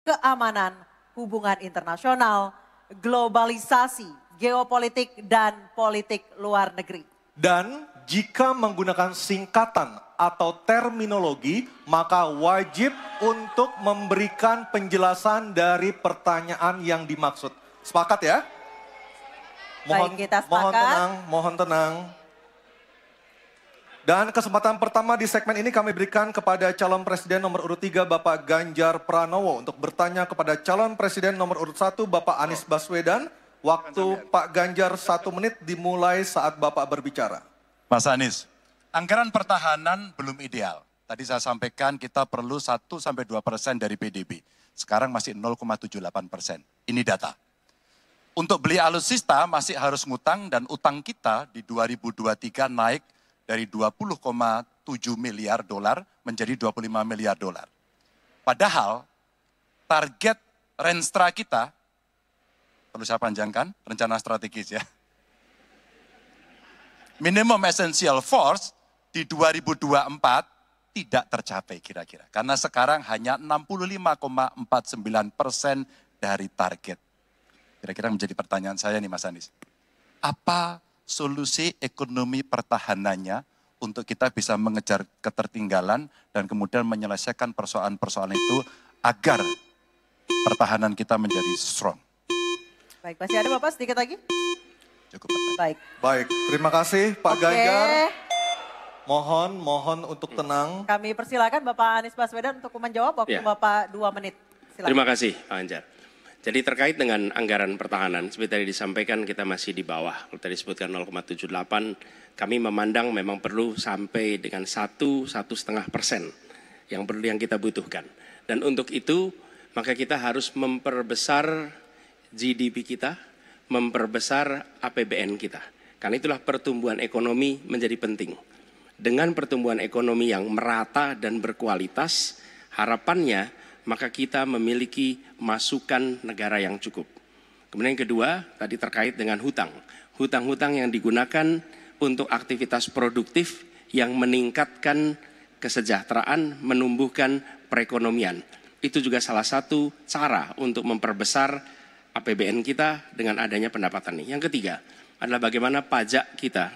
keamanan, hubungan internasional, globalisasi, geopolitik, dan politik luar negeri. Dan jika menggunakan singkatan atau terminologi, maka wajib untuk memberikan penjelasan dari pertanyaan yang dimaksud. Sepakat ya? Baik, kita sepakat. Mohon tenang. Dan kesempatan pertama di segmen ini kami berikan kepada calon presiden nomor urut 3 Bapak Ganjar Pranowo untuk bertanya kepada calon presiden nomor urut 1 Bapak Anies Baswedan. Waktu Pak Ganjar 1 menit dimulai saat Bapak berbicara. Mas Anies, anggaran pertahanan belum ideal. Tadi saya sampaikan kita perlu 1-2% dari PDB. Sekarang masih 0,78%. Ini data. Untuk beli alutsista masih harus ngutang dan utang kita di 2023 naik dari 20,7 miliar dolar menjadi 25 miliar dolar. Padahal target Renstra kita, perlu saya panjangkan, rencana strategis ya. Minimum essential force di 2024 tidak tercapai kira-kira. Karena sekarang hanya 65,49% dari target. Kira-kira menjadi pertanyaan saya nih Mas Anies. Apa solusi ekonomi pertahanannya untuk kita bisa mengejar ketertinggalan dan kemudian menyelesaikan persoalan-persoalan itu agar pertahanan kita menjadi strong. Baik, masih ada Bapak sedikit lagi? Cukup. Baik. Baik, terima kasih Pak Ganjar. Mohon untuk tenang. Kami persilakan Bapak Anies Baswedan untuk menjawab, waktu Bapak 2 menit. Silakan. Terima kasih Pak Ganjar. Jadi terkait dengan anggaran pertahanan, seperti tadi disampaikan kita masih di bawah. Kalau tadi disebutkan 0,78, kami memandang memang perlu sampai dengan 1,5% yang kita butuhkan. Dan untuk itu, maka kita harus memperbesar GDP kita, memperbesar APBN kita. Karena itulah pertumbuhan ekonomi menjadi penting. Dengan pertumbuhan ekonomi yang merata dan berkualitas, harapannya maka kita memiliki masukan negara yang cukup. Kemudian yang kedua, tadi terkait dengan hutang. Hutang-hutang yang digunakan untuk aktivitas produktif yang meningkatkan kesejahteraan, menumbuhkan perekonomian. Itu juga salah satu cara untuk memperbesar APBN kita dengan adanya pendapatan ini. Yang ketiga adalah bagaimana pajak kita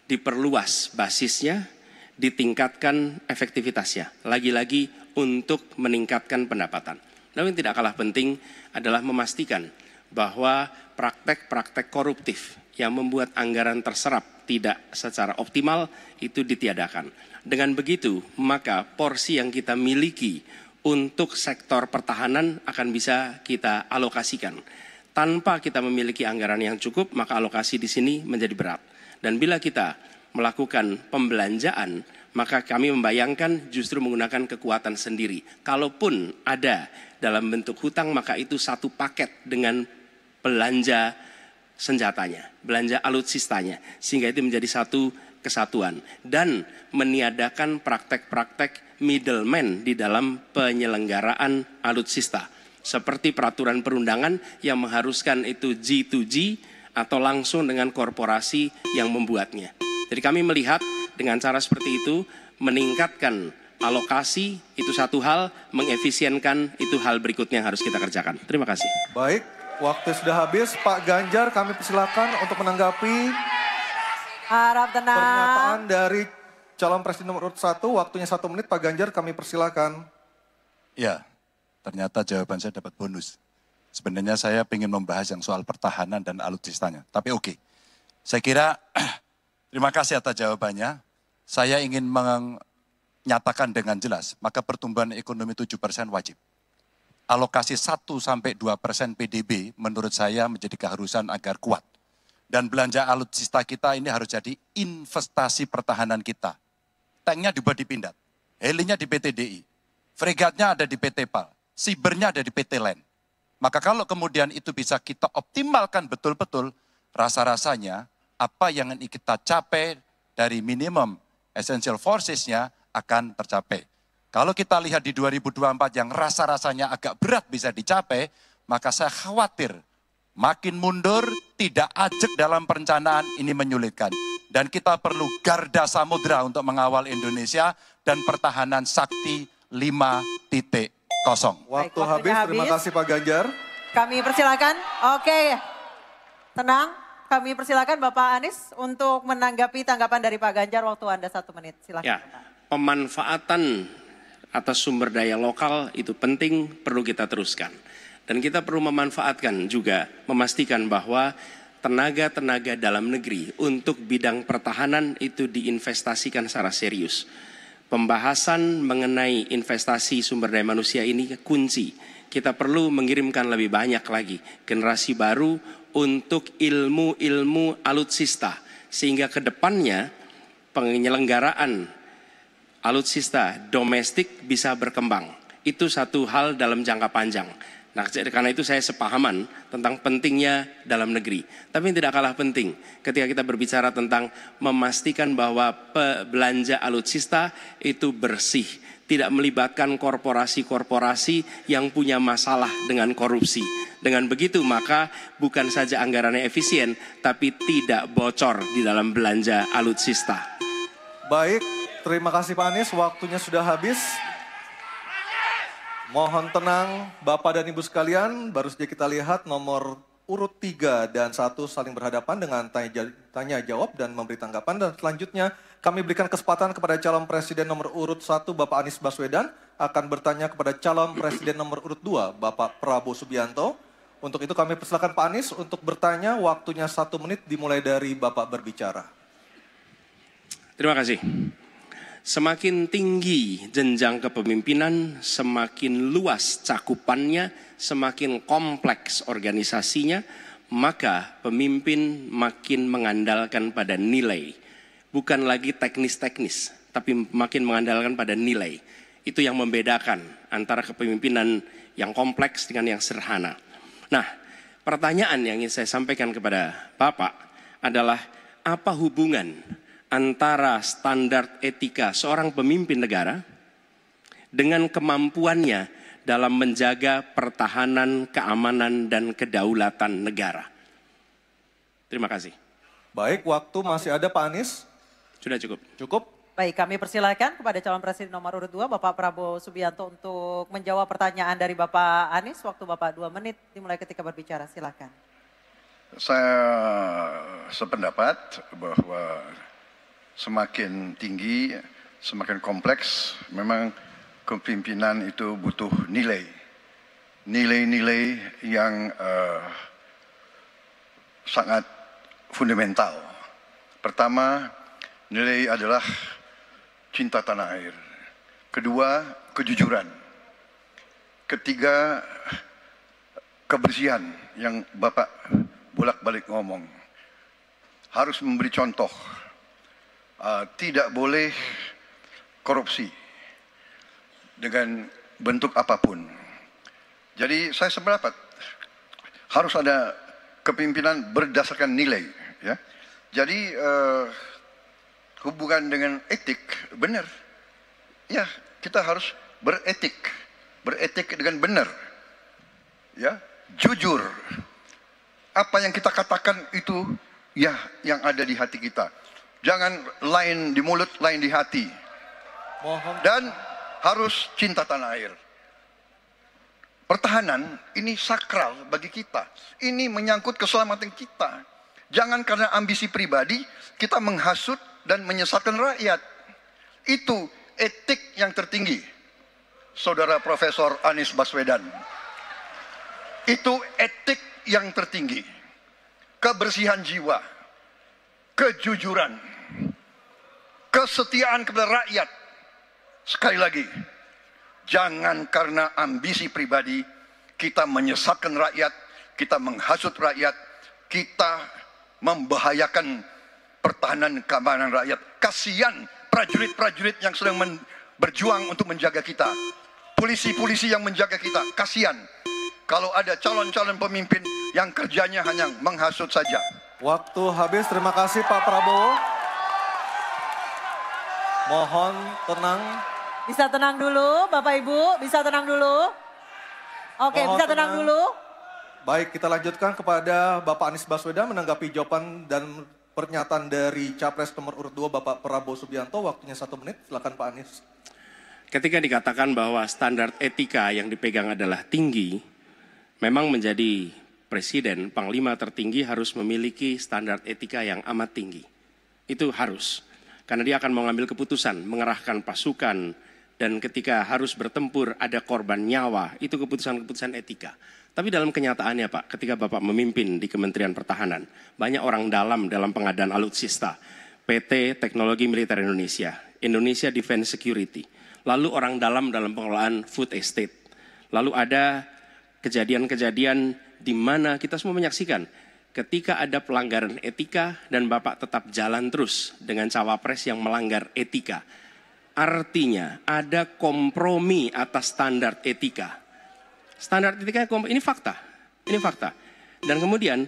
diperluas basisnya, ditingkatkan efektivitasnya. Lagi-lagi untuk meningkatkan pendapatan. Namun yang tidak kalah penting adalah memastikan bahwa praktek-praktek koruptif yang membuat anggaran terserap tidak secara optimal itu ditiadakan. Dengan begitu, maka porsi yang kita miliki untuk sektor pertahanan akan bisa kita alokasikan. Tanpa kita memiliki anggaran yang cukup, maka alokasi di sini menjadi berat. Dan bila kita melakukan pembelanjaan, maka kami membayangkan justru menggunakan kekuatan sendiri. Kalaupun ada dalam bentuk hutang, maka itu satu paket dengan belanja senjatanya, belanja alutsistanya. Sehingga itu menjadi satu kesatuan. Dan meniadakan praktek-praktek middleman di dalam penyelenggaraan alutsista. Seperti peraturan perundangan yang mengharuskan itu G2G atau langsung dengan korporasi yang membuatnya. Jadi kami melihat dengan cara seperti itu, meningkatkan alokasi itu satu hal, mengefisienkan itu hal berikutnya yang harus kita kerjakan. Terima kasih. Baik, waktu sudah habis. Pak Ganjar kami persilakan untuk menanggapi harap tenang. Pernyataan dari calon presiden nomor urut 1, waktunya 1 menit. Pak Ganjar kami persilakan. Ya, ternyata jawaban saya dapat bonus. Sebenarnya saya ingin membahas yang soal pertahanan dan alutsistanya. Tapi oke, saya kira terima kasih atas jawabannya. Saya ingin menyatakan dengan jelas, maka pertumbuhan ekonomi 7% wajib. Alokasi 1-2% PDB menurut saya menjadi keharusan agar kuat. Dan belanja alutsista kita ini harus jadi investasi pertahanan kita. Tanknya dibuat di Pindad, helinya di PT DI, fregatnya ada di PT PAL, sibernya ada di PT LEN. Maka kalau kemudian itu bisa kita optimalkan betul-betul, rasa-rasanya apa yang ingin kita capai dari minimum essential forces-nya akan tercapai. Kalau kita lihat di 2024 yang rasa-rasanya agak berat bisa dicapai, maka saya khawatir makin mundur, tidak ajak dalam perencanaan, ini menyulitkan. Dan kita perlu garda samudra untuk mengawal Indonesia dan pertahanan sakti 5.0. kosong. Waktu Baik, habis, waktunya terima habis. kasih Pak Ganjar. Kami persilakan. Oke, tenang. Kami persilakan Bapak Anies untuk menanggapi tanggapan dari Pak Ganjar. Waktu Anda 1 menit. Silakan. Ya, Bapak. pemanfaatan atas sumber daya lokal itu penting, perlu kita teruskan. Dan kita perlu memanfaatkan juga, memastikan bahwa tenaga-tenaga dalam negeri untuk bidang pertahanan itu diinvestasikan secara serius. Pembahasan mengenai investasi sumber daya manusia ini kunci. Kita perlu mengirimkan lebih banyak lagi generasi baru untuk ilmu-ilmu alutsista. Sehingga ke depannya penyelenggaraan alutsista domestik bisa berkembang. Itu satu hal dalam jangka panjang. Nah, karena itu saya sepahaman tentang pentingnya dalam negeri. Tapi yang tidak kalah penting ketika kita berbicara tentang memastikan bahwa belanja alutsista itu bersih. Tidak melibatkan korporasi-korporasi yang punya masalah dengan korupsi. Dengan begitu maka bukan saja anggarannya efisien, tapi tidak bocor di dalam belanja alutsista. Baik, terima kasih Pak Anies. Waktunya sudah habis. Mohon tenang Bapak dan Ibu sekalian, baru saja kita lihat nomor urut 3 dan 1 saling berhadapan dengan tanya jawab dan memberi tanggapan. Dan selanjutnya kami berikan kesempatan kepada calon presiden nomor urut 1 Bapak Anies Baswedan akan bertanya kepada calon presiden nomor urut 2 Bapak Prabowo Subianto. Untuk itu kami persilakan Pak Anies untuk bertanya, waktunya 1 menit dimulai dari Bapak berbicara. Terima kasih. Semakin tinggi jenjang kepemimpinan, semakin luas cakupannya, semakin kompleks organisasinya, maka pemimpin makin mengandalkan pada nilai. Bukan lagi teknis-teknis, tapi makin mengandalkan pada nilai. Itu yang membedakan antara kepemimpinan yang kompleks dengan yang sederhana. Nah, pertanyaan yang ingin saya sampaikan kepada Bapak adalah apa hubungan antara standar etika seorang pemimpin negara dengan kemampuannya dalam menjaga pertahanan, keamanan, dan kedaulatan negara. Terima kasih. Baik, waktu masih ada Pak Anies. Sudah cukup. Cukup? Baik, kami persilakan kepada calon presiden nomor urut 2 Bapak Prabowo Subianto untuk menjawab pertanyaan dari Bapak Anies. Waktu Bapak 2 menit dimulai ketika berbicara. Silakan. Saya sependapat bahwa semakin tinggi, semakin kompleks, memang kepemimpinan itu butuh nilai. Nilai-nilai yang sangat fundamental. Pertama, nilai adalah cinta tanah air. Kedua, kejujuran. Ketiga, kebersihan yang Bapak bolak-balik ngomong. Harus memberi contoh. Tidak boleh korupsi dengan bentuk apapun. Jadi saya sependapat harus ada kepemimpinan berdasarkan nilai. Ya. Jadi hubungan dengan etik benar. Ya, kita harus beretik dengan benar. Ya, jujur. Apa yang kita katakan itu ya yang ada di hati kita. Jangan lain di mulut, lain di hati. Dan harus cinta tanah air. Pertahanan ini sakral bagi kita. Ini menyangkut keselamatan kita. Jangan karena ambisi pribadi kita menghasut dan menyesatkan rakyat. Itu etik yang tertinggi. Saudara Profesor Anies Baswedan. Itu etik yang tertinggi. Kebersihan jiwa. Kejujuran. Kesetiaan kepada rakyat. Sekali lagi, jangan karena ambisi pribadi kita menyesatkan rakyat, kita menghasut rakyat, kita membahayakan pertahanan keamanan rakyat. Kasihan prajurit-prajurit yang sedang berjuang untuk menjaga kita. Polisi-polisi yang menjaga kita, kasihan. Kalau ada calon-calon pemimpin yang kerjanya hanya menghasut saja. Waktu habis, terima kasih Pak Prabowo. Mohon tenang. Bisa tenang dulu Bapak Ibu, bisa tenang dulu. Oke, Mohon bisa tenang dulu. Baik, kita lanjutkan kepada Bapak Anies Baswedan menanggapi jawaban dan pernyataan dari Capres nomor urut 2 Bapak Prabowo Subianto. Waktunya 1 menit, silakan Pak Anies. ketika dikatakan bahwa standar etika yang dipegang adalah tinggi, memang menjadi presiden, panglima tertinggi harus memiliki standar etika yang amat tinggi. Itu harus, karena dia akan mengambil keputusan, mengerahkan pasukan, dan ketika harus bertempur ada korban nyawa, itu keputusan-keputusan etika. Tapi dalam kenyataannya Pak, ketika Bapak memimpin di Kementerian Pertahanan, banyak orang dalam pengadaan alutsista, PT Teknologi Militer Indonesia, Indonesia Defense Security, lalu orang dalam pengelolaan food estate, lalu ada kejadian-kejadian di mana kita semua menyaksikan ketika ada pelanggaran etika dan Bapak tetap jalan terus dengan cawapres yang melanggar etika. Artinya ada kompromi atas standar etika. Standar etika ini fakta, ini fakta. Dan kemudian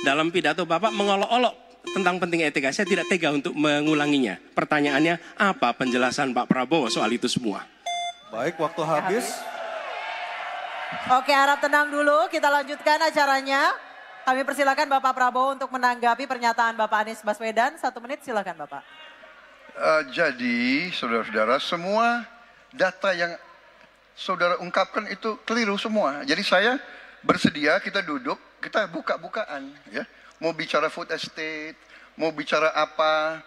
dalam pidato Bapak mengolok-olok tentang pentingnya etika, saya tidak tega untuk mengulanginya. Pertanyaannya, apa penjelasan Pak Prabowo soal itu semua? Baik, waktu habis. Oke, harap tenang dulu, kita lanjutkan acaranya. Kami persilakan Bapak Prabowo untuk menanggapi pernyataan Bapak Anies Baswedan. 1 menit, silakan Bapak. Jadi, saudara-saudara, semua data yang saudara ungkapkan itu keliru semua. Jadi saya bersedia kita duduk, kita buka-bukaan, ya. Mau bicara food estate, mau bicara apa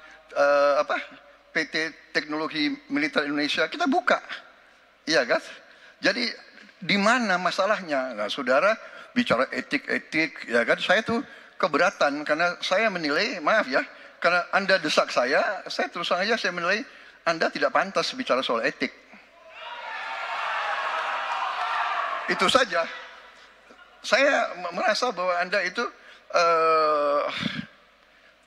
PT Teknologi Militer Indonesia, kita buka, iya kan? Jadi di mana masalahnya? Nah, saudara bicara etik, ya kan? Saya tuh keberatan karena saya menilai, maaf ya, karena Anda desak saya terus terang aja saya menilai Anda tidak pantas bicara soal etik. Itu saja. Saya merasa bahwa Anda itu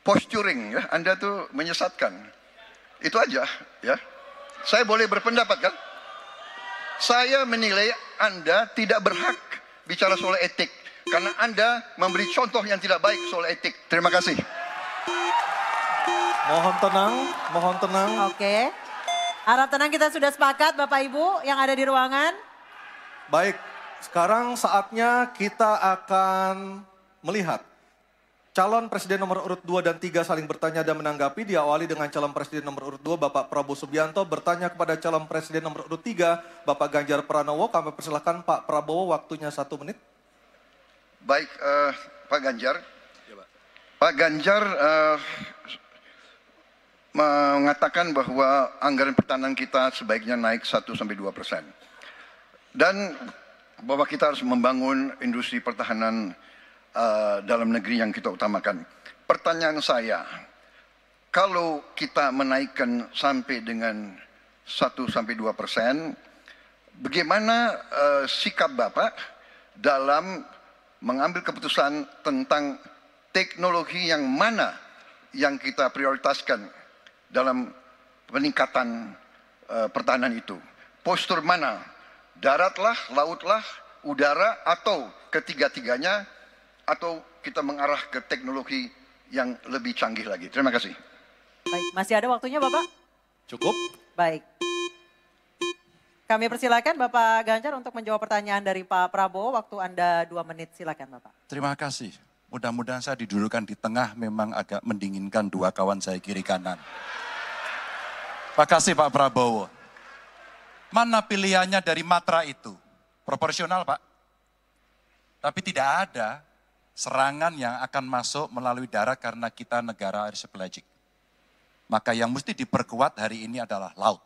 posturing, ya, Anda tuh menyesatkan. Itu aja, ya. Saya boleh berpendapat kan? Saya menilai Anda tidak berhak bicara soal etik karena Anda memberi contoh yang tidak baik soal etik. Terima kasih. Mohon tenang, mohon tenang. Oke. Harap tenang, kita sudah sepakat Bapak Ibu yang ada di ruangan. Baik, sekarang saatnya kita akan melihat calon presiden nomor urut 2 dan 3 saling bertanya dan menanggapi. Diawali dengan calon presiden nomor urut 2 Bapak Prabowo Subianto bertanya kepada calon presiden nomor urut 3 Bapak Ganjar Pranowo. Kami persilakan Pak Prabowo, waktunya 1 menit. Baik, Pak Ganjar. Pak Ganjar mengatakan bahwa anggaran pertahanan kita sebaiknya naik 1-2%. Dan bahwa kita harus membangun industri pertahanan dalam negeri yang kita utamakan. Pertanyaan saya, kalau kita menaikkan sampai dengan 1-2%, bagaimana sikap Bapak dalam mengambil keputusan tentang teknologi yang mana yang kita prioritaskan dalam peningkatan pertahanan itu? Postur mana? Daratlah, lautlah, udara, atau ketiga-tiganya, atau kita mengarah ke teknologi yang lebih canggih lagi. Terima kasih. Baik, masih ada waktunya Bapak? Cukup. Baik. Kami persilakan Bapak Ganjar untuk menjawab pertanyaan dari Pak Prabowo. Waktu Anda 2 menit, silakan Bapak. Terima kasih. Mudah-mudahan saya didudukan di tengah, memang agak mendinginkan dua kawan saya kiri kanan. Terima kasih Pak Prabowo. Mana pilihannya dari matra itu? Proporsional Pak. Tapi tidak ada serangan yang akan masuk melalui darat karena kita negara archipelagic. Maka yang mesti diperkuat hari ini adalah laut.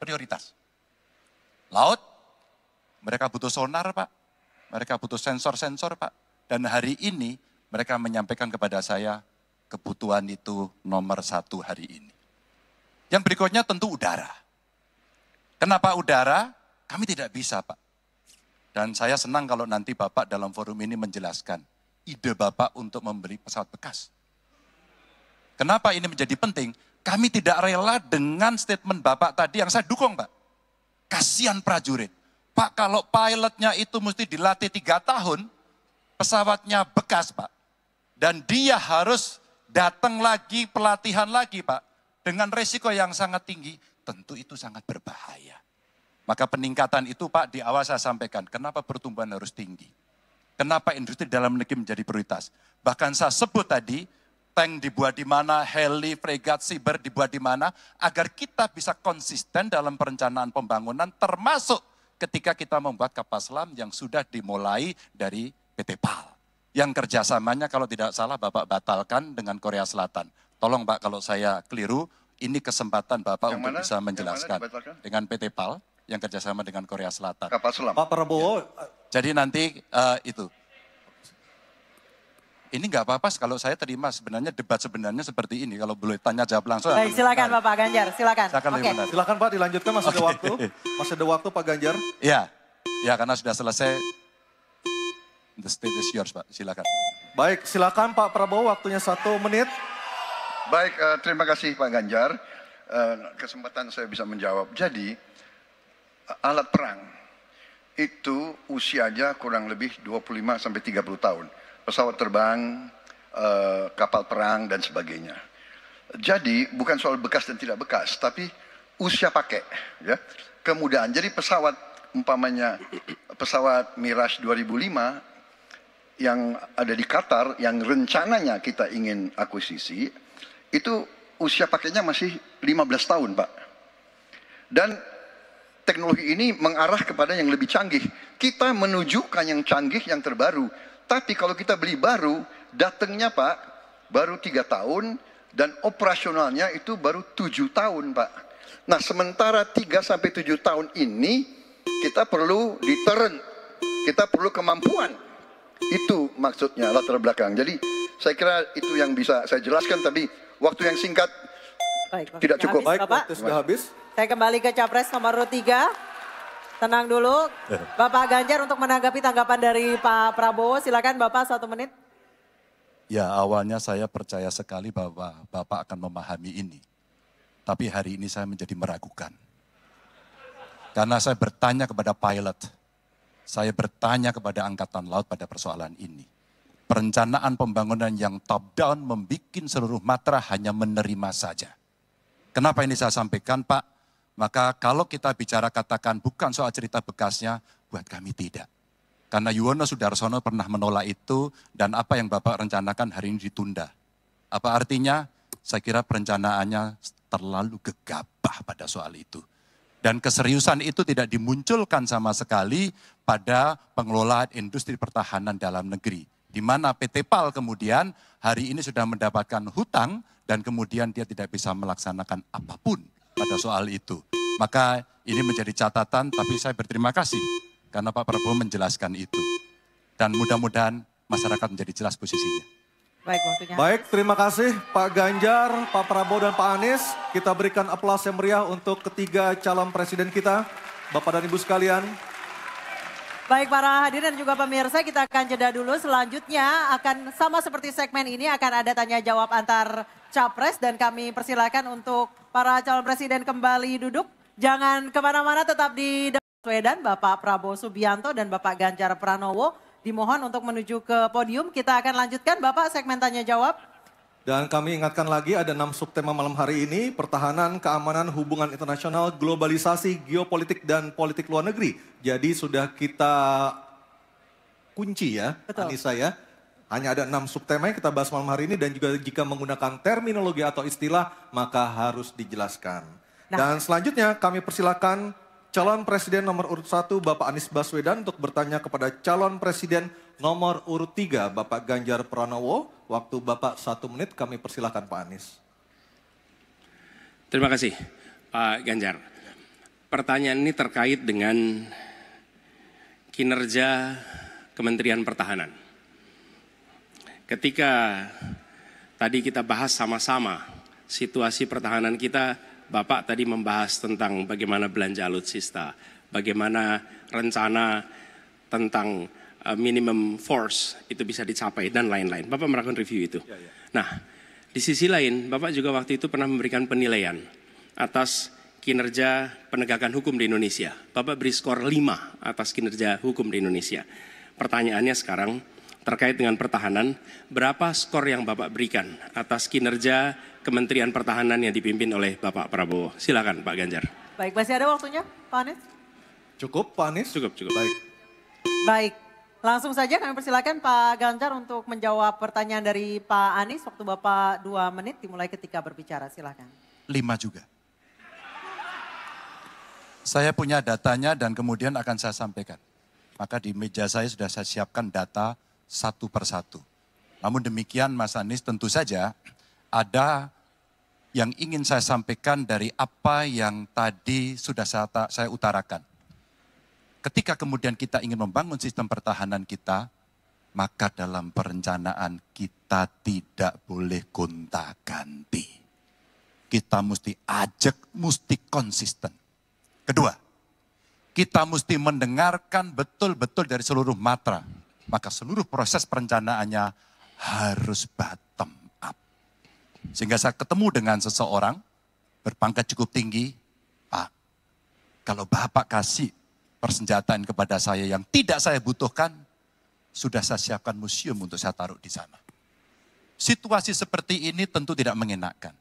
Prioritas. Laut, mereka butuh sonar Pak. Mereka butuh sensor-sensor Pak. Dan hari ini mereka menyampaikan kepada saya kebutuhan itu nomor 1 hari ini. Yang berikutnya tentu udara. Kenapa udara? Kami tidak bisa Pak. Dan saya senang kalau nanti Bapak dalam forum ini menjelaskan ide Bapak untuk membeli pesawat bekas. Kenapa ini menjadi penting? Kami tidak rela dengan statement Bapak tadi yang saya dukung Pak. Kasihan prajurit. Pak, kalau pilotnya itu mesti dilatih 3 tahun, pesawatnya bekas Pak. Dan dia harus datang lagi, pelatihan lagi Pak. Dengan resiko yang sangat tinggi, tentu itu sangat berbahaya. Maka peningkatan itu Pak di awal saya sampaikan, kenapa pertumbuhan harus tinggi? Kenapa industri dalam negeri menjadi prioritas? Bahkan saya sebut tadi, tank dibuat di mana, heli, fregat, cyber dibuat di mana, agar kita bisa konsisten dalam perencanaan pembangunan, termasuk ketika kita membuat kapal selam yang sudah dimulai dari PT PAL. Yang kerjasamanya kalau tidak salah Bapak batalkan dengan Korea Selatan. Tolong Pak kalau saya keliru, ini kesempatan Bapak Yang untuk mana? bisa Yang mana menjelaskan. dibatalkan? Dengan PT PAL yang kerjasama dengan Korea Selatan. Kapal selam. Pak Prabowo, Jadi nanti itu. Ini nggak apa-apa kalau saya terima sebenarnya debat sebenarnya seperti ini. Kalau boleh tanya jawab langsung. Baik, silakan Bapak Ganjar, silakan. Silakan Oke. lebih benar. silakan Pak dilanjutkan, masih ada waktu. Masih ada waktu Pak Ganjar. Iya, ya karena sudah selesai. The stage is yours Pak, silakan. Baik, silakan Pak Prabowo, waktunya 1 menit. Baik, terima kasih Pak Ganjar. Kesempatan saya bisa menjawab. Jadi, alat perang itu usianya kurang lebih 25 sampai 30 tahun. Pesawat terbang, kapal perang dan sebagainya. Jadi bukan soal bekas dan tidak bekas, tapi usia pakai, ya, kemudahan. Jadi pesawat umpamanya pesawat Mirage 2005 yang ada di Qatar, yang rencananya kita ingin akuisisi, itu usia pakainya masih 15 tahun, Pak. Dan teknologi ini mengarah kepada yang lebih canggih. Kita menunjukkan yang canggih, yang terbaru. Tapi kalau kita beli baru, datangnya Pak, baru 3 tahun, dan operasionalnya itu baru 7 tahun Pak. Nah sementara 3-7 tahun ini, kita perlu deterrent, kita perlu kemampuan. Itu maksudnya latar belakang. Jadi saya kira itu yang bisa saya jelaskan, tapi waktu yang singkat Baik, tidak waktunya cukup. habis, Baik, Bapak. waktu sudah habis. Saya kembali ke Capres nomor 3. Tenang dulu, Bapak Ganjar untuk menanggapi tanggapan dari Pak Prabowo. Silakan Bapak 1 menit. Ya awalnya saya percaya sekali bahwa Bapak akan memahami ini. Tapi hari ini saya menjadi meragukan. Karena saya bertanya kepada pilot, saya bertanya kepada Angkatan Laut pada persoalan ini. Perencanaan pembangunan yang top down membuat seluruh matra hanya menerima saja. Kenapa ini saya sampaikan Pak? Maka kalau kita bicara katakan bukan soal cerita bekasnya, buat kami tidak. Karena Yuwono Sudarsono pernah menolak itu dan apa yang Bapak rencanakan hari ini ditunda. Apa artinya? Saya kira perencanaannya terlalu gegabah pada soal itu. Dan keseriusan itu tidak dimunculkan sama sekali pada pengelolaan industri pertahanan dalam negeri. Di mana PT PAL kemudian hari ini sudah mendapatkan hutang dan kemudian dia tidak bisa melaksanakan apapun pada soal itu. Maka ini menjadi catatan, tapi saya berterima kasih karena Pak Prabowo menjelaskan itu. Dan mudah-mudahan masyarakat menjadi jelas posisinya. Baik, waktunya. Baik, terima kasih Pak Ganjar, Pak Prabowo dan Pak Anies. Kita berikan aplaus yang meriah untuk ketiga calon presiden kita. Bapak dan Ibu sekalian. Baik para hadirin dan juga pemirsa, kita akan jeda dulu. Selanjutnya akan sama seperti segmen ini, akan ada tanya jawab antar Capres. Dan kami persilakan untuk para calon presiden kembali duduk. Jangan kemana-mana, tetap di Baswedan, Bapak Prabowo Subianto dan Bapak Ganjar Pranowo. Dimohon untuk menuju ke podium. Kita akan lanjutkan Bapak segmen tanya jawab. Dan kami ingatkan lagi ada 6 subtema malam hari ini. Pertahanan, keamanan, hubungan internasional, globalisasi, geopolitik, dan politik luar negeri. Jadi sudah kita kunci ya, Betul. Anissa ya. Hanya ada 6 subtema yang kita bahas malam hari ini. Dan juga jika menggunakan terminologi atau istilah, maka harus dijelaskan. Dan selanjutnya kami persilakan calon presiden nomor urut 1 Bapak Anies Baswedan untuk bertanya kepada calon presiden nomor urut 3 Bapak Ganjar Pranowo. Waktu Bapak 1 menit, kami persilakan Pak Anies. Terima kasih Pak Ganjar. Pertanyaan ini terkait dengan kinerja Kementerian Pertahanan. Ketika tadi kita bahas sama-sama situasi pertahanan kita, Bapak tadi membahas tentang bagaimana belanja alutsista, bagaimana rencana tentang minimum force itu bisa dicapai dan lain-lain. Bapak melakukan review itu. Nah, di sisi lain Bapak juga waktu itu pernah memberikan penilaian atas kinerja penegakan hukum di Indonesia. Bapak beri skor 5 atas kinerja hukum di Indonesia. Pertanyaannya sekarang terkait dengan pertahanan, berapa skor yang Bapak berikan atas kinerja Kementerian Pertahanan yang dipimpin oleh Bapak Prabowo? Silakan Pak Ganjar. Baik, masih ada waktunya Pak Anies? Cukup Pak Anies? Cukup. Baik. Baik, Langsung saja kami persilakan Pak Ganjar untuk menjawab pertanyaan dari Pak Anies. Waktu Bapak 2 menit dimulai ketika berbicara, silakan. 5 juga. Saya punya datanya dan kemudian akan saya sampaikan. Maka di meja saya sudah saya siapkan data satu persatu. Namun demikian Mas Anies, tentu saja ada yang ingin saya sampaikan dari apa yang tadi sudah saya utarakan. Ketika kemudian kita ingin membangun sistem pertahanan kita, maka dalam perencanaan kita tidak boleh gonta-ganti. Kita mesti ajak, mesti konsisten. Kedua, kita mesti mendengarkan betul-betul dari seluruh matra. Maka seluruh proses perencanaannya harus bottom up. Sehingga saya ketemu dengan seseorang berpangkat cukup tinggi, Pak, kalau Bapak kasih persenjataan kepada saya yang tidak saya butuhkan, sudah saya siapkan museum untuk saya taruh di sana. Situasi seperti ini tentu tidak mengenakan.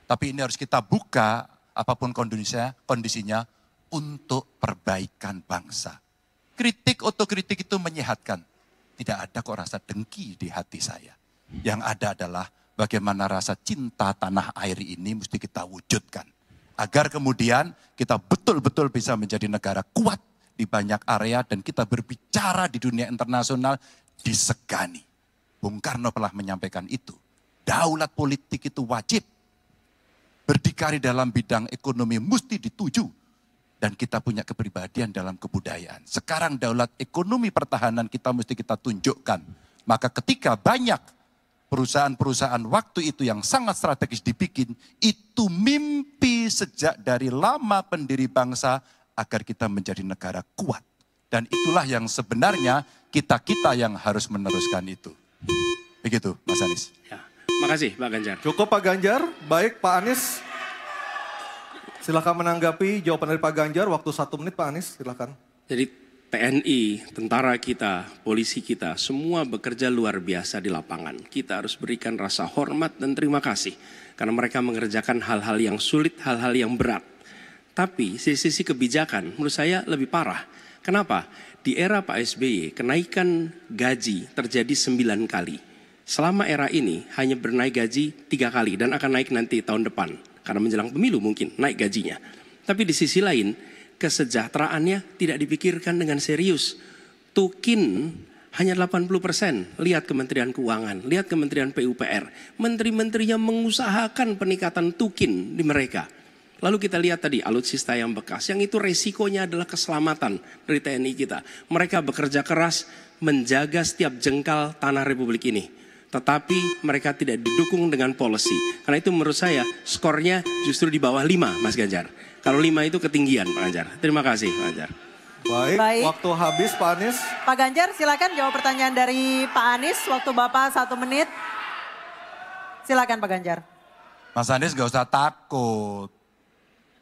Tapi ini harus kita buka apapun kondisinya untuk perbaikan bangsa. Kritik, otokritik itu menyehatkan. Tidak ada kok rasa dengki di hati saya. Yang ada adalah bagaimana rasa cinta tanah air ini mesti kita wujudkan. Agar kemudian kita betul-betul bisa menjadi negara kuat di banyak area dan kita berbicara di dunia internasional disegani. Bung Karno telah menyampaikan itu. Daulat politik itu wajib. Berdikari dalam bidang ekonomi mesti dituju. Dan kita punya kepribadian dalam kebudayaan. Sekarang daulat ekonomi pertahanan kita mesti kita tunjukkan. Maka ketika banyak perusahaan-perusahaan waktu itu yang sangat strategis dibikin, itu mimpi sejak dari lama pendiri bangsa agar kita menjadi negara kuat. Dan itulah yang sebenarnya kita-kita yang harus meneruskan itu. Begitu Mas Anies. Ya, makasih Pak Ganjar. Cukup Pak Ganjar, baik Pak Anies. Silakan menanggapi jawaban dari Pak Ganjar, waktu 1 menit Pak Anies, silakan. Jadi TNI, tentara kita, polisi kita, semua bekerja luar biasa di lapangan. Kita harus berikan rasa hormat dan terima kasih. Karena mereka mengerjakan hal-hal yang sulit, hal-hal yang berat. Tapi sisi kebijakan menurut saya lebih parah. Kenapa? Di era Pak SBY kenaikan gaji terjadi 9 kali. Selama era ini hanya bernaik gaji 3 kali dan akan naik nanti tahun depan. Karena menjelang pemilu mungkin naik gajinya. Tapi di sisi lain kesejahteraannya tidak dipikirkan dengan serius. Tukin hanya 80%. Lihat Kementerian Keuangan, lihat Kementerian PUPR. Menteri-menterinya mengusahakan peningkatan tukin di mereka. Lalu kita lihat tadi alutsista yang bekas, yang itu resikonya adalah keselamatan dari TNI kita. Mereka bekerja keras menjaga setiap jengkal tanah Republik ini. Tetapi mereka tidak didukung dengan policy. Karena itu menurut saya skornya justru di bawah 5 Mas Ganjar. Kalau 5 itu ketinggian Pak Ganjar. Terima kasih Pak Ganjar. Baik, waktu habis Pak Anies. Pak Ganjar silakan jawab pertanyaan dari Pak Anies. Waktu Bapak 1 menit. Silakan Pak Ganjar. Mas Anies gak usah takut.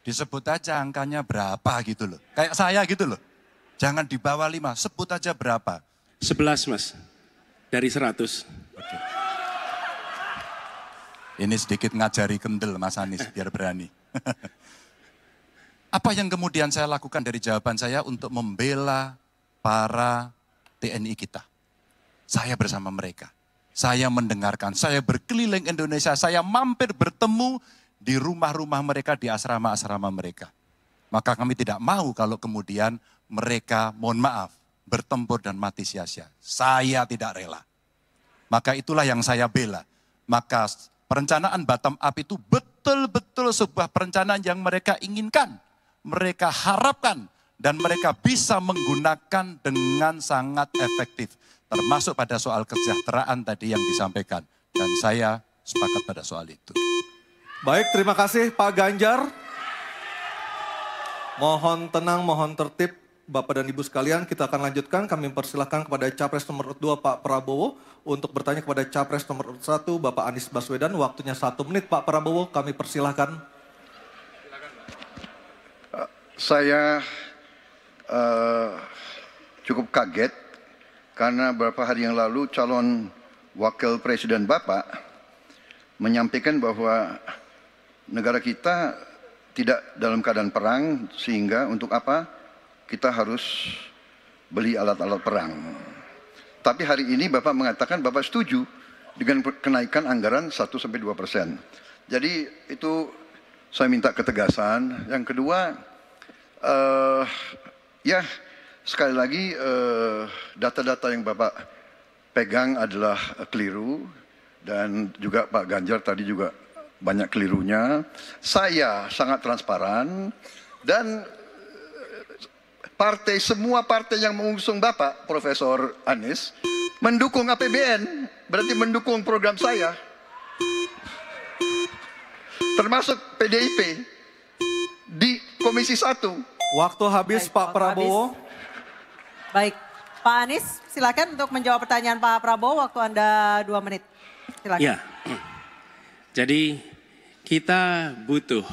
Disebut aja angkanya berapa gitu loh. Kayak saya gitu loh. Jangan di bawah 5, sebut aja berapa. 11 Mas, dari 100. Oke. Ini sedikit ngajari kendel Mas Anies biar berani. Apa yang kemudian saya lakukan dari jawaban saya untuk membela para TNI kita? Saya bersama mereka. Saya mendengarkan, saya berkeliling Indonesia, saya mampir bertemu di rumah-rumah mereka, di asrama-asrama mereka. Maka kami tidak mau kalau kemudian mereka, mohon maaf, bertempur dan mati sia-sia. Saya tidak rela. Maka itulah yang saya bela. Maka perencanaan bottom up itu betul-betul sebuah perencanaan yang mereka inginkan. Mereka harapkan dan mereka bisa menggunakan dengan sangat efektif. Termasuk pada soal kesejahteraan tadi yang disampaikan. Dan saya sepakat pada soal itu. Baik, terima kasih Pak Ganjar. Mohon tenang, mohon tertib Bapak dan Ibu sekalian. Kita akan lanjutkan, kami persilahkan kepada Capres nomor 2 Pak Prabowo untuk bertanya kepada Capres nomor 1 Bapak Anies Baswedan. Waktunya 1 menit Pak Prabowo, kami persilahkan. Saya cukup kaget karena beberapa hari yang lalu calon wakil presiden Bapak menyampaikan bahwa negara kita tidak dalam keadaan perang, sehingga untuk apa kita harus beli alat-alat perang. Tapi hari ini Bapak mengatakan Bapak setuju dengan kenaikan anggaran 1-2%. Jadi itu saya minta ketegasan. Yang kedua, ya sekali lagi data-data yang Bapak pegang adalah keliru. Dan juga Pak Ganjar tadi juga banyak kelirunya. Saya sangat transparan dan semua partai yang mengusung Bapak, Profesor Anies, mendukung APBN, berarti mendukung program saya. Termasuk PDIP di Komisi 1. Waktu habis Baik, Pak waktu Prabowo. habis. Baik, Pak Anies silakan untuk menjawab pertanyaan Pak Prabowo, waktu Anda 2 menit. Silakan. Ya, jadi kita butuh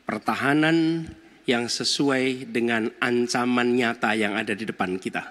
pertahanan yang sesuai dengan ancaman nyata yang ada di depan kita.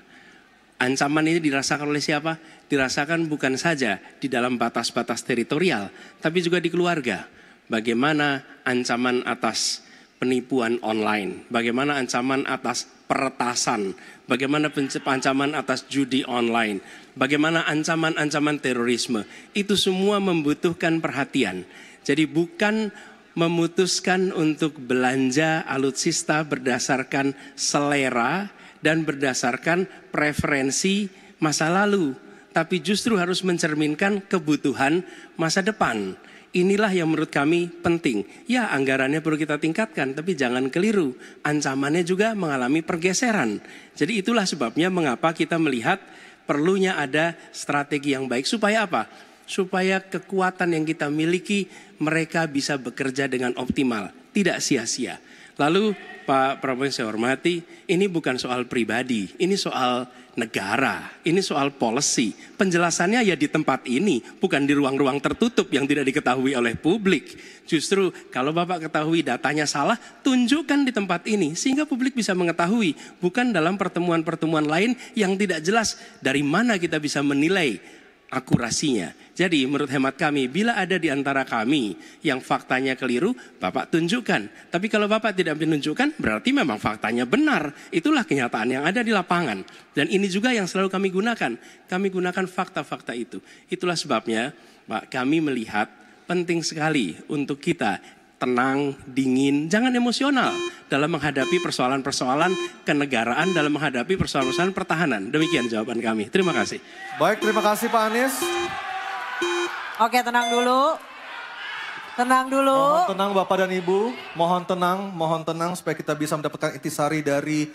Ancaman ini dirasakan oleh siapa? Dirasakan bukan saja di dalam batas-batas teritorial, tapi juga di keluarga. Bagaimana ancaman atas penipuan online, bagaimana ancaman atas peretasan, bagaimana ancaman atas judi online, bagaimana ancaman-ancaman terorisme. Itu semua membutuhkan perhatian. Jadi bukan memutuskan untuk belanja alutsista berdasarkan selera dan berdasarkan preferensi masa lalu, tapi justru harus mencerminkan kebutuhan masa depan. Inilah yang menurut kami penting. Ya, anggarannya perlu kita tingkatkan, tapi jangan keliru. Ancamannya juga mengalami pergeseran. Jadi itulah sebabnya mengapa kita melihat perlunya ada strategi yang baik. Supaya apa? Supaya kekuatan yang kita miliki mereka bisa bekerja dengan optimal, tidak sia-sia. Lalu Pak Prabowo yang saya hormati, ini bukan soal pribadi, ini soal negara, ini soal policy. Penjelasannya ya di tempat ini, bukan di ruang-ruang tertutup yang tidak diketahui oleh publik. Justru kalau Bapak ketahui datanya salah, tunjukkan di tempat ini sehingga publik bisa mengetahui, bukan dalam pertemuan-pertemuan lain yang tidak jelas dari mana kita bisa menilai akurasinya. Jadi menurut hemat kami, bila ada di antara kami yang faktanya keliru, Bapak tunjukkan. Tapi kalau Bapak tidak menunjukkan, berarti memang faktanya benar. Itulah kenyataan yang ada di lapangan. Dan ini juga yang selalu kami gunakan. Kami gunakan fakta-fakta itu. Itulah sebabnya, Pak, kami melihat penting sekali untuk kita tenang, dingin, jangan emosional dalam menghadapi persoalan-persoalan kenegaraan, dalam menghadapi persoalan-persoalan pertahanan. Demikian jawaban kami. Terima kasih. Baik, terima kasih Pak Anies. Oke, tenang dulu. Tenang dulu. Mohon tenang Bapak dan Ibu. Mohon tenang supaya kita bisa mendapatkan intisari dari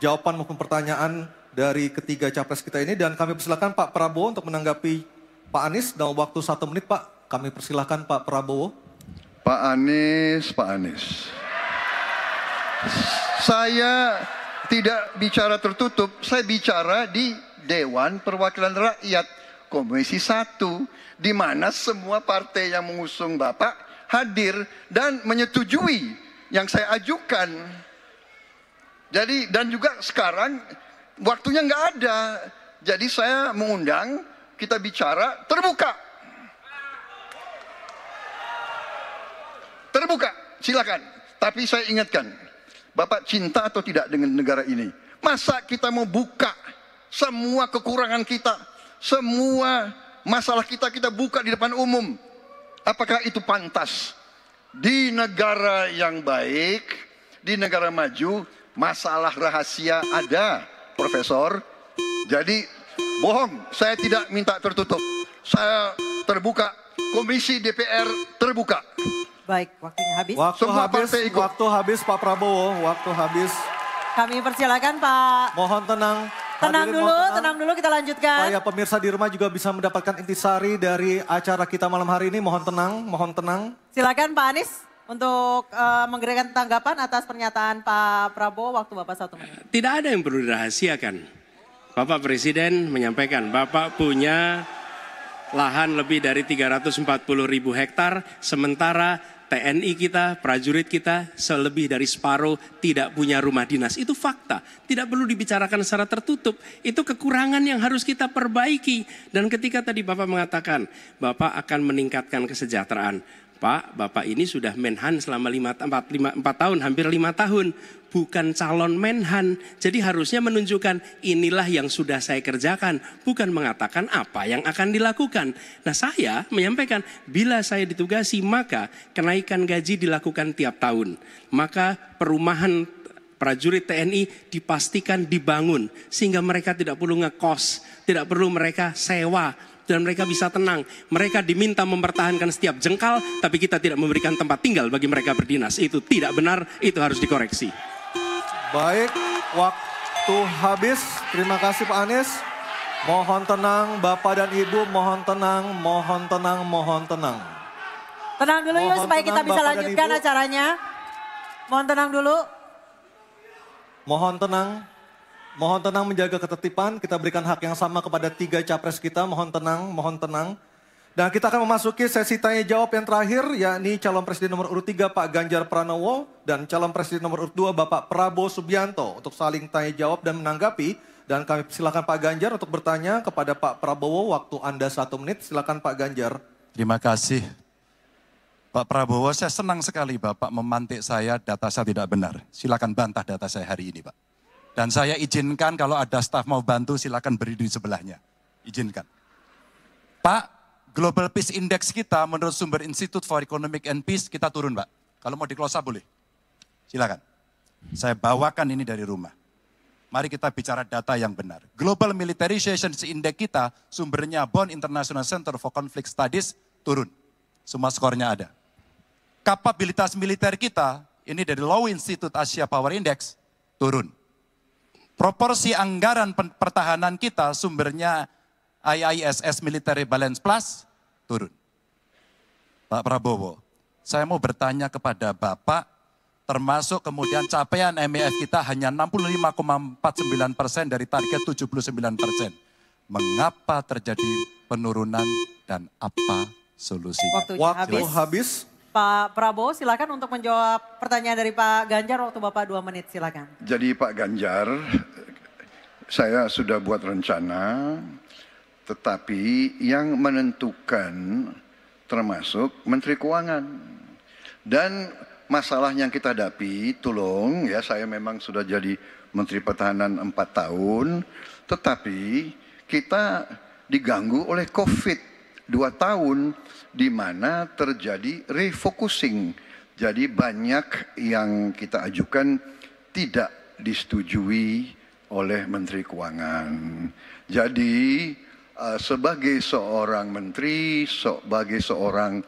jawaban maupun pertanyaan dari ketiga capres kita ini. Dan kami persilakan Pak Prabowo untuk menanggapi Pak Anies dalam waktu 1 menit Pak. Kami persilakan Pak Prabowo. Pak Anies. Saya tidak bicara tertutup, saya bicara di Dewan Perwakilan Rakyat, Komisi 1, di mana semua partai yang mengusung Bapak hadir dan menyetujui yang saya ajukan. Jadi, dan juga sekarang waktunya nggak ada, jadi saya mengundang kita bicara terbuka. Terbuka, silakan. Tapi saya ingatkan, Bapak cinta atau tidak dengan negara ini? Masa kita mau buka semua kekurangan kita, semua masalah kita buka di depan umum? Apakah itu pantas? Di negara yang baik, di negara maju, masalah rahasia ada, Profesor. Jadi bohong, saya tidak minta tertutup. Saya terbuka, Komisi DPR terbuka. Baik, waktunya habis. Waktu habis Pak Prabowo, waktu habis. Kami persilakan Pak. Mohon tenang. Tenang Hadirin, dulu, mohon tenang dulu, kita lanjutkan. Supaya pemirsa di rumah juga bisa mendapatkan intisari dari acara kita malam hari ini. Mohon tenang. Silakan Pak Anies untuk memberikan tanggapan atas pernyataan Pak Prabowo, waktu Bapak 1 menit. Tidak ada yang perlu dirahasiakan. Bapak Presiden menyampaikan, Bapak punya lahan lebih dari 340.000 hektar, sementara TNI kita, prajurit kita, selebih dari separuh tidak punya rumah dinas. Itu fakta, tidak perlu dibicarakan secara tertutup. Itu kekurangan yang harus kita perbaiki. Dan ketika tadi Bapak mengatakan, Bapak akan meningkatkan kesejahteraan. Pak, Bapak ini sudah Menhan selama 4 tahun, hampir 5 tahun. Bukan calon Menhan. Jadi harusnya menunjukkan inilah yang sudah saya kerjakan. Bukan mengatakan apa yang akan dilakukan. Nah saya menyampaikan, bila saya ditugasi maka kenaikan gaji dilakukan tiap tahun. Maka perumahan prajurit TNI dipastikan dibangun. Sehingga mereka tidak perlu ngekos, tidak perlu mereka sewa. Dan mereka bisa tenang. Mereka diminta mempertahankan setiap jengkal, tapi kita tidak memberikan tempat tinggal bagi mereka berdinas. Itu tidak benar, itu harus dikoreksi. Baik, waktu habis. Terima kasih Pak Anies. Mohon tenang Bapak dan Ibu, mohon tenang, mohon tenang, mohon tenang. Tenang dulu yuk Mohon supaya kita tenang, bisa Bapak dan lanjutkan Ibu. acaranya. Mohon tenang dulu. Mohon tenang. Mohon tenang menjaga ketertiban, kita berikan hak yang sama kepada 3 capres kita, mohon tenang, mohon tenang. Dan kita akan memasuki sesi tanya jawab yang terakhir, yakni calon presiden nomor urut 3 Pak Ganjar Pranowo dan calon presiden nomor urut 2 Bapak Prabowo Subianto untuk saling tanya jawab dan menanggapi. Dan kami silakan Pak Ganjar untuk bertanya kepada Pak Prabowo, waktu Anda 1 menit, silakan Pak Ganjar. Terima kasih. Pak Prabowo, saya senang sekali Bapak memantik saya, data saya tidak benar. Silakan bantah data saya hari ini Pak. Dan saya izinkan kalau ada staf mau bantu silakan berdiri di sebelahnya. Izinkan. Pak, Global Peace Index kita menurut sumber Institute for Economic and Peace kita turun Pak. Kalau mau di-close up boleh. Silakan. Saya bawakan ini dari rumah. Mari kita bicara data yang benar. Global Militarization Index kita sumbernya Bonn International Center for Conflict Studies turun. Semua skornya ada. Kapabilitas militer kita, ini dari Low Institute Asia Power Index, turun. Proporsi anggaran pertahanan kita sumbernya IISS Military Balance Plus turun. Pak Prabowo, saya mau bertanya kepada Bapak, termasuk kemudian capaian MEF kita hanya 65,49% dari target 79%. Mengapa terjadi penurunan dan apa solusinya? Waktunya Waktu habis. Pak Prabowo silakan untuk menjawab pertanyaan dari Pak Ganjar, waktu Bapak 2 menit silakan. Jadi Pak Ganjar, saya sudah buat rencana, tetapi yang menentukan termasuk Menteri Keuangan. Dan masalah yang kita hadapi, tolong ya, saya memang sudah jadi Menteri Pertahanan 4 tahun, tetapi kita diganggu oleh COVID 2 tahun, di mana terjadi refocusing. Jadi banyak yang kita ajukan tidak disetujui oleh Menteri Keuangan. Jadi sebagai seorang menteri, sebagai seorang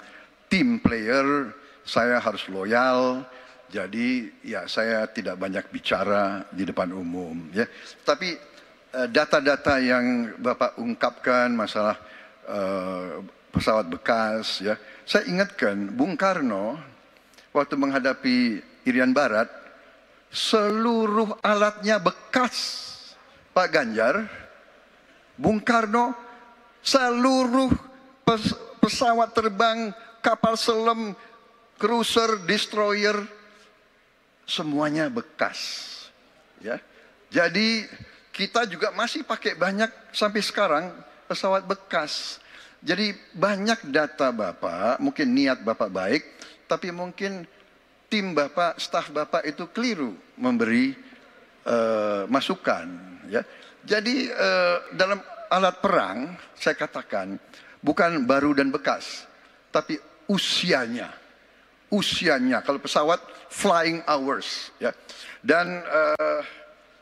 team player, saya harus loyal. Jadi ya saya tidak banyak bicara di depan umum. Ya. Tapi data-data yang Bapak ungkapkan masalah pesawat bekas, ya. Saya ingatkan Bung Karno waktu menghadapi Irian Barat, seluruh alatnya bekas. Pak Ganjar, Bung Karno, seluruh pesawat terbang, kapal selam, cruiser, destroyer, semuanya bekas. Ya. Jadi kita juga masih pakai banyak sampai sekarang pesawat bekas. Jadi banyak data Bapak, mungkin niat Bapak baik, tapi mungkin tim Bapak, staf Bapak itu keliru memberi masukan. Ya. Jadi dalam alat perang, saya katakan, bukan baru dan bekas, tapi usianya. Usianya, kalau pesawat flying hours. Ya. Dan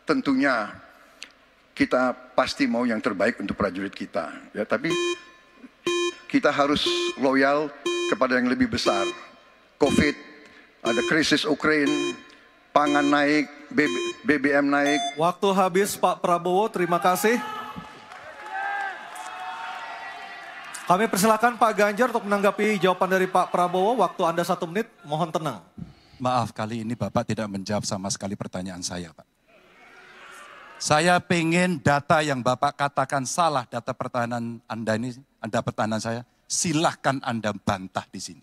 tentunya kita pasti mau yang terbaik untuk prajurit kita. Ya, tapi kita harus loyal kepada yang lebih besar. COVID, ada krisis Ukraina, pangan naik, BBM naik. Waktu habis Pak Prabowo, terima kasih. Kami persilakan Pak Ganjar untuk menanggapi jawaban dari Pak Prabowo. Waktu Anda 1 menit, mohon tenang. Maaf, kali ini Bapak tidak menjawab sama sekali pertanyaan saya, Pak. Saya pengen data yang Bapak katakan salah, data pertahanan Anda ini, Anda pertahanan saya, silahkan Anda bantah di sini.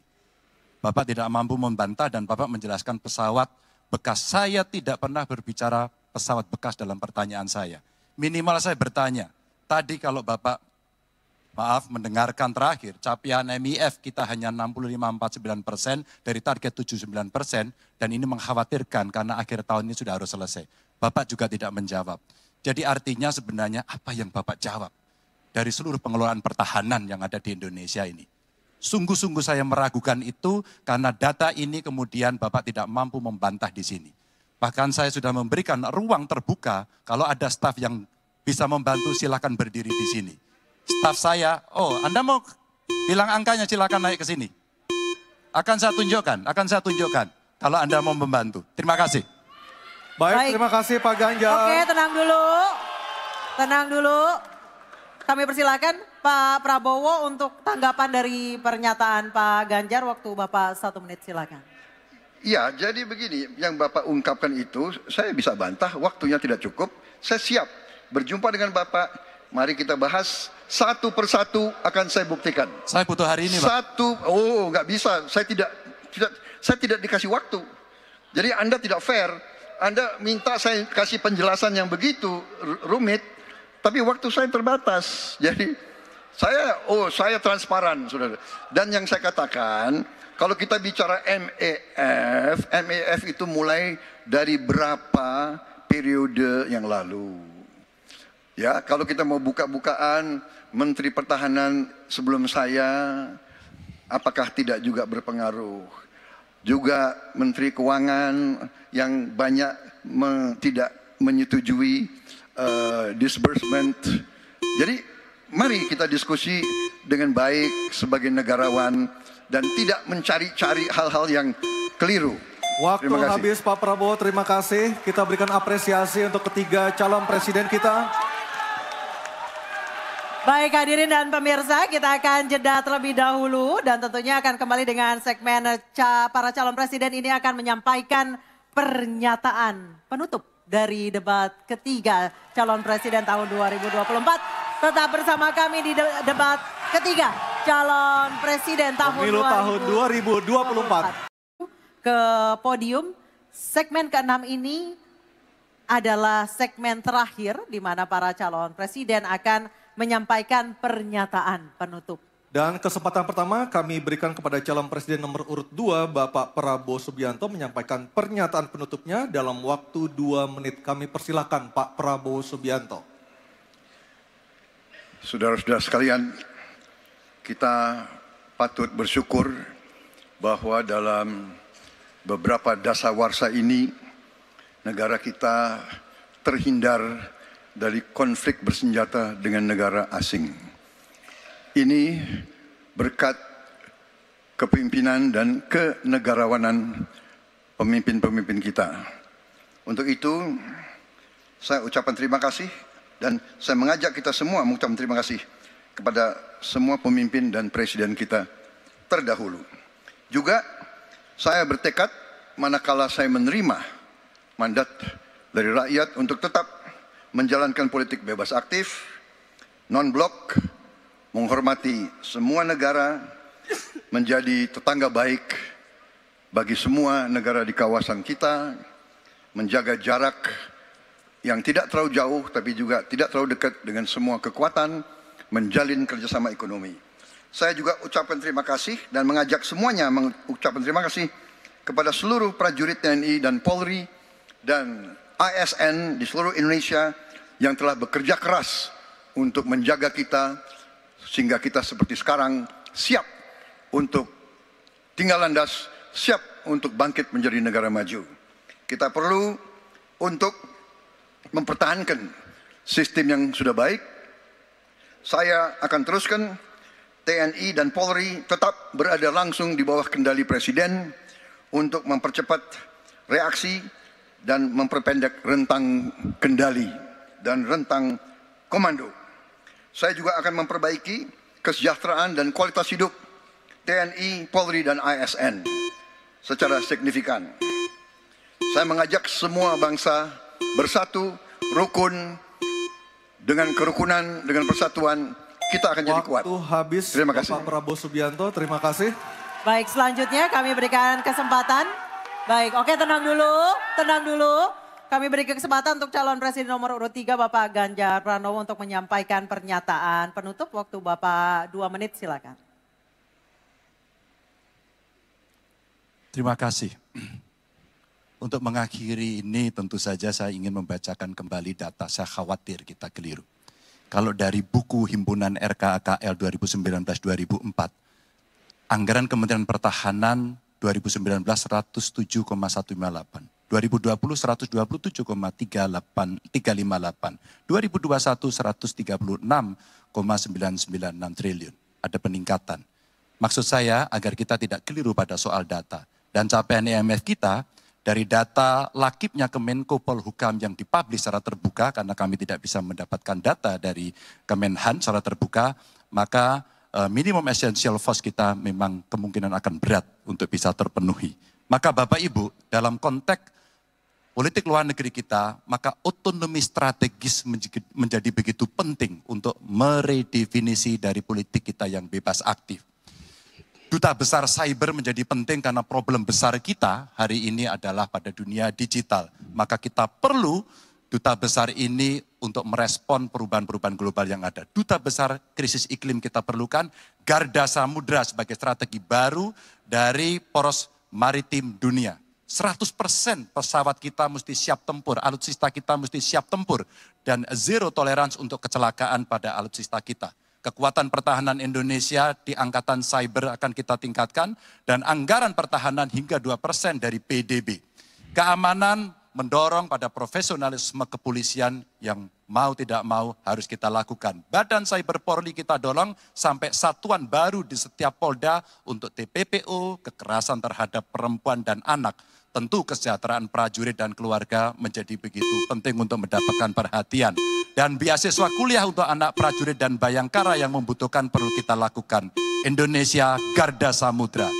Bapak tidak mampu membantah dan Bapak menjelaskan pesawat bekas. Saya tidak pernah berbicara pesawat bekas dalam pertanyaan saya. Minimal saya bertanya, tadi kalau Bapak maaf, mendengarkan terakhir, capaian MIF kita hanya 65,49% dari target 79%, dan ini mengkhawatirkan karena akhir tahun ini sudah harus selesai. Bapak juga tidak menjawab. Jadi artinya sebenarnya apa yang Bapak jawab dari seluruh pengelolaan pertahanan yang ada di Indonesia ini? Sungguh-sungguh saya meragukan itu karena data ini kemudian Bapak tidak mampu membantah di sini. Bahkan saya sudah memberikan ruang terbuka, kalau ada staf yang bisa membantu silakan berdiri di sini. Staf saya, oh Anda mau bilang angkanya silakan naik ke sini. Akan saya tunjukkan kalau Anda mau membantu. Terima kasih. Baik, terima kasih Pak Ganjar. Oke, tenang dulu. Kami persilakan Pak Prabowo untuk tanggapan dari pernyataan Pak Ganjar. Waktu Bapak 1 menit, silakan. Ya, jadi begini, yang Bapak ungkapkan itu saya bisa bantah, waktunya tidak cukup. Saya siap berjumpa dengan Bapak, mari kita bahas satu persatu akan saya buktikan. Saya butuh hari ini, Pak. Nggak bisa, saya tidak dikasih waktu. Jadi Anda tidak fair, Anda minta saya kasih penjelasan yang begitu rumit, tapi waktu saya terbatas. Jadi saya transparan, saudara. Dan yang saya katakan, kalau kita bicara MEF itu mulai dari berapa periode yang lalu. Ya, kalau kita mau buka-bukaan, Menteri Pertahanan sebelum saya, apakah tidak juga berpengaruh? Juga Menteri Keuangan yang banyak tidak menyetujui disbursement. Jadi mari kita diskusi dengan baik sebagai negarawan dan tidak mencari-cari hal-hal yang keliru. Waktu habis Pak Prabowo, terima kasih. Kita berikan apresiasi untuk ketiga calon presiden kita. Baik hadirin dan pemirsa, kita akan jeda terlebih dahulu dan tentunya akan kembali dengan segmen para calon presiden ini akan menyampaikan pernyataan penutup dari debat ketiga calon presiden tahun 2024. Tetap bersama kami di debat ketiga calon presiden tahun 2024. Ke podium, segmen ke-6 ini adalah segmen terakhir di mana para calon presiden akan menyampaikan pernyataan penutup. Dan kesempatan pertama kami berikan kepada calon presiden nomor urut 2 Bapak Prabowo Subianto menyampaikan pernyataan penutupnya dalam waktu 2 menit. Kami persilakan Pak Prabowo Subianto. Saudara-saudara sekalian, kita patut bersyukur bahwa dalam beberapa dasawarsa ini negara kita terhindar dari konflik bersenjata dengan negara asing. Ini berkat kepemimpinan dan kenegarawanan pemimpin-pemimpin kita. Untuk itu saya ucapkan terima kasih dan saya mengajak kita semua mengucapkan terima kasih kepada semua pemimpin dan presiden kita terdahulu. Juga saya bertekad manakala saya menerima mandat dari rakyat untuk tetap menjalankan politik bebas aktif, non-blok, menghormati semua negara, menjadi tetangga baik bagi semua negara di kawasan kita, menjaga jarak yang tidak terlalu jauh tapi juga tidak terlalu dekat dengan semua kekuatan, menjalin kerjasama ekonomi. Saya juga ucapkan terima kasih dan mengajak semuanya mengucapkan terima kasih kepada seluruh prajurit TNI dan Polri dan ASN di seluruh Indonesia yang telah bekerja keras untuk menjaga kita sehingga kita seperti sekarang siap untuk tinggal landas, siap untuk bangkit menjadi negara maju. Kita perlu untuk mempertahankan sistem yang sudah baik. Saya akan teruskan TNI dan Polri tetap berada langsung di bawah kendali Presiden untuk mempercepat reaksi dan memperpendek rentang kendali dan rentang komando. Saya juga akan memperbaiki kesejahteraan dan kualitas hidup TNI, Polri, dan ASN secara signifikan. Saya mengajak semua bangsa bersatu, rukun, dengan kerukunan, dengan persatuan, kita akan jadi kuat. Waktu habis, terima kasih. Bapak Prabowo Subianto, terima kasih. Baik, selanjutnya kami berikan kesempatan. Baik, oke tenang dulu. kami beri kesempatan untuk calon presiden nomor urut 3 Bapak Ganjar Pranowo untuk menyampaikan pernyataan penutup. Waktu Bapak 2 menit, silakan. Terima kasih. Untuk mengakhiri ini tentu saja saya ingin membacakan kembali data, saya khawatir kita keliru. Kalau dari buku Himpunan RKAKL 2019-2004, anggaran Kementerian Pertahanan 2019 107,158, 2020 127,358, 2021 136,996 triliun. Ada peningkatan. Maksud saya agar kita tidak keliru pada soal data. Dan capaian IMF kita dari data lakibnya Kemenko Polhukam yang dipublish secara terbuka, karena kami tidak bisa mendapatkan data dari Kemenhan secara terbuka, maka minimum essential force kita memang kemungkinan akan berat untuk bisa terpenuhi. Maka Bapak Ibu, dalam konteks politik luar negeri kita, maka otonomi strategis menjadi begitu penting untuk meredefinisi dari politik kita yang bebas aktif. Duta besar cyber menjadi penting karena problem besar kita hari ini adalah pada dunia digital. Maka kita perlu duta besar ini untuk merespon perubahan-perubahan global yang ada. Duta besar krisis iklim kita perlukan, garda samudra sebagai strategi baru dari poros maritim dunia. 100% pesawat kita mesti siap tempur, alutsista kita mesti siap tempur, dan zero tolerance untuk kecelakaan pada alutsista kita. Kekuatan pertahanan Indonesia di angkatan cyber akan kita tingkatkan, dan anggaran pertahanan hingga 2% dari PDB. Keamanan mendorong pada profesionalisme kepolisian yang mau tidak mau harus kita lakukan. Badan Cyber Polri kita dorong sampai satuan baru di setiap Polda untuk TPPO, kekerasan terhadap perempuan dan anak. Tentu kesejahteraan prajurit dan keluarga menjadi begitu penting untuk mendapatkan perhatian. Dan beasiswa kuliah untuk anak prajurit dan bayangkara yang membutuhkan perlu kita lakukan. Indonesia Garda Samudra.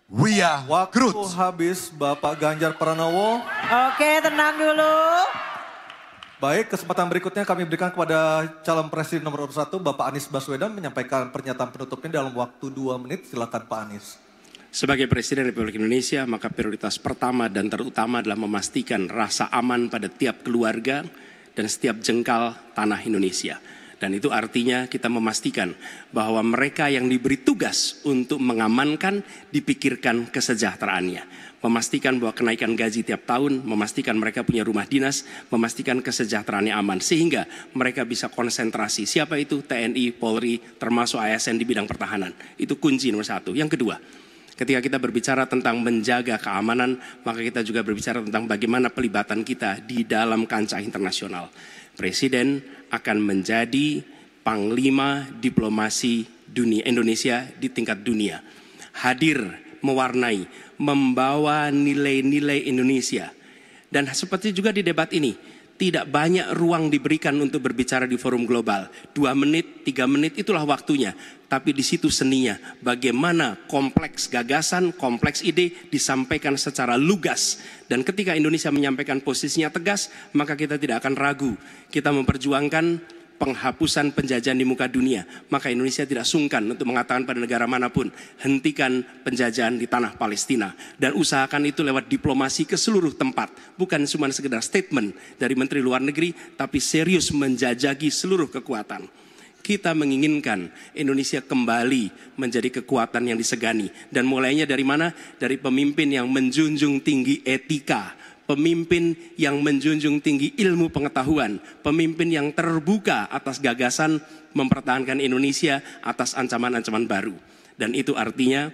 We are Waktu Groot. habis Bapak Ganjar Pranowo. Oke, tenang dulu. Baik, kesempatan berikutnya kami berikan kepada calon presiden nomor urut 1 Bapak Anies Baswedan menyampaikan pernyataan penutupnya dalam waktu 2 menit. Silakan Pak Anies. Sebagai Presiden Republik Indonesia, maka prioritas pertama dan terutama adalah memastikan rasa aman pada tiap keluarga dan setiap jengkal tanah Indonesia. Dan itu artinya kita memastikan bahwa mereka yang diberi tugas untuk mengamankan, dipikirkan kesejahteraannya. Memastikan bahwa kenaikan gaji tiap tahun, memastikan mereka punya rumah dinas, memastikan kesejahteraannya aman. Sehingga mereka bisa konsentrasi. Siapa itu? TNI, Polri, termasuk ASN di bidang pertahanan. Itu kunci nomor 1. Yang kedua, ketika kita berbicara tentang menjaga keamanan, maka kita juga berbicara tentang bagaimana pelibatan kita di dalam kancah internasional. Presiden akan menjadi panglima diplomasi dunia Indonesia di tingkat dunia. Hadir, mewarnai, membawa nilai-nilai Indonesia. Dan seperti juga di debat ini, tidak banyak ruang diberikan untuk berbicara di forum global. 2 menit, 3 menit itulah waktunya. Tapi di situ seninya, bagaimana kompleks gagasan, kompleks ide disampaikan secara lugas. Dan ketika Indonesia menyampaikan posisinya tegas, maka kita tidak akan ragu. Kita memperjuangkan penghapusan penjajahan di muka dunia. Maka Indonesia tidak sungkan untuk mengatakan pada negara manapun, hentikan penjajahan di tanah Palestina. Dan usahakan itu lewat diplomasi ke seluruh tempat. Bukan cuma sekedar statement dari Menteri Luar Negeri, tapi serius menjajaki seluruh kekuatan. Kita menginginkan Indonesia kembali menjadi kekuatan yang disegani. Dan mulainya dari mana? Dari pemimpin yang menjunjung tinggi etika. Pemimpin yang menjunjung tinggi ilmu pengetahuan. Pemimpin yang terbuka atas gagasan mempertahankan Indonesia atas ancaman-ancaman baru. Dan itu artinya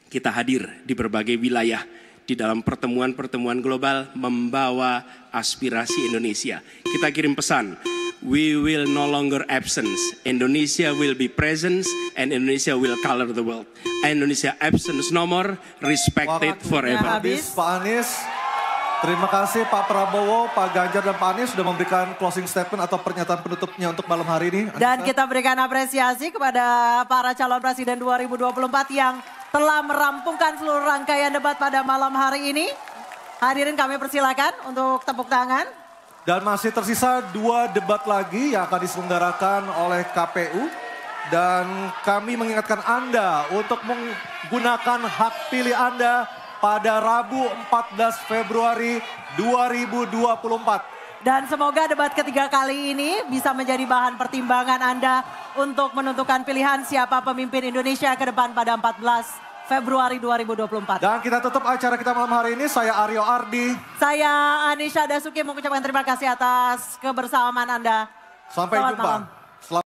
kita hadir di berbagai wilayah. Di dalam pertemuan-pertemuan global membawa aspirasi Indonesia. Kita kirim pesan. We will no longer absence. Indonesia will be presence and Indonesia will color the world. Indonesia absence no more, respected forever. Habis Pak Anies. Terima kasih Pak Prabowo, Pak Ganjar dan Pak Anies sudah memberikan closing statement atau pernyataan penutupnya untuk malam hari ini. Dan kita berikan apresiasi kepada para calon presiden 2024 yang telah merampungkan seluruh rangkaian debat pada malam hari ini. Hadirin kami persilakan untuk tepuk tangan. Dan masih tersisa 2 debat lagi yang akan diselenggarakan oleh KPU. Dan kami mengingatkan Anda untuk menggunakan hak pilih Anda pada Rabu 14 Februari 2024. Dan semoga debat ketiga kali ini bisa menjadi bahan pertimbangan Anda untuk menentukan pilihan siapa pemimpin Indonesia ke depan pada 14 Februari 2024. Dan kita tutup acara kita malam hari ini. Saya Aryo Ardi. Saya Anisha Dasuki mengucapkan terima kasih atas kebersamaan Anda. Sampai Selamat jumpa. malam.